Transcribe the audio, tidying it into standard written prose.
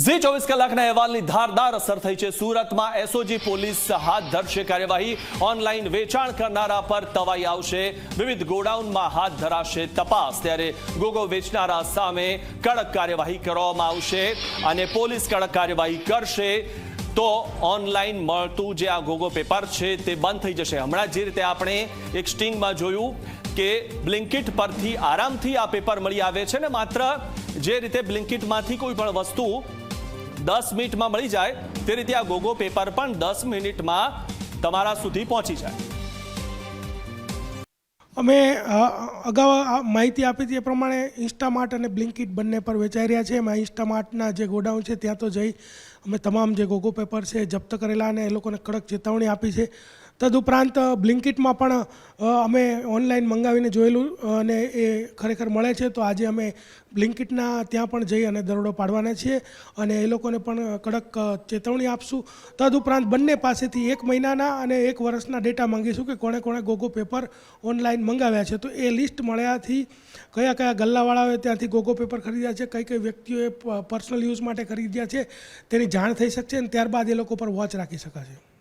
ઝી 24 કલાકના અહેવાલની ધારદાર અસર થઈ છે। સુરતમાં એસઓજી પોલીસ હાથ ધરશે કાર્યવાહી। ઓનલાઈન વેચાણ કરનારા પર તવાઈ આવશે। વિવિધ ગોડાઉનમાં હાથ ધરાશે તપાસ। ત્યારે ગોગો વેચનારા સામે કડક કાર્યવાહી કરવામાં આવશે અને પોલીસ કડક કાર્યવાહી કરશે તો ઓનલાઈન મળતું જે આ ગોગો પેપર છે તે બંધ થઈ જશે। હમણાં જે રીતે આપણે એક સ્ટિંગમાં જોયું કે બ્લિંકિટ પરથી આરામથી આ પેપર મળી આવે છે ને માત્ર જે રીતે બ્લિંકિટમાંથી કોઈ પણ વસ્તુ 10 મિનિટમાં મળી જાય તે રીતે આ ગોગો પેપર પણ 10 મિનિટમાં તમારા સુધી પહોંચી જાય। અમે અગાઉ માહિતી આપી હતી એ પ્રમાણે ઇન્સ્ટામાર્ટ અને બ્લિંકિટ બંને પર વેચાઈ રહ્યા છે। એમાં ઇન્સ્ટામાર્ટના જે ગોડાઉન છે ત્યાં તો જઈ અમે તમામ જે ગોગો પેપર છે જપ્ત કરેલા અને એ લોકોને કડક ચેતવણી આપી છે। તદુપરાંત બ્લિંકિટમાં પણ અમે ઓનલાઈન મંગાવીને જોયેલું અને એ ખરેખર મળે છે। તો આજે અમે બ્લિંકિટના ત્યાં પણ જઈ અને દરોડો પાડવાના છીએ અને એ લોકોને પણ કડક ચેતવણી આપશું। તદુપરાંત બંને પાસેથી 1 મહિનાના અને 1 વર્ષના ડેટા માંગીશું કે કોણે કોણે ગોગો પેપર ઓનલાઈન મંગાવ્યા છે। તો એ લિસ્ટ મળ્યાથી કયા કયા ગલ્લાવાળાઓએ ત્યાંથી ગોગો પેપર ખરીદ્યા છે, કઈ કઈ વ્યક્તિઓએ પર્સનલ યુઝ માટે ખરીદ્યા છે તેની જાણ થઈ શકશે અને ત્યારબાદ એ લોકો પર વોચ રાખી શકાશે।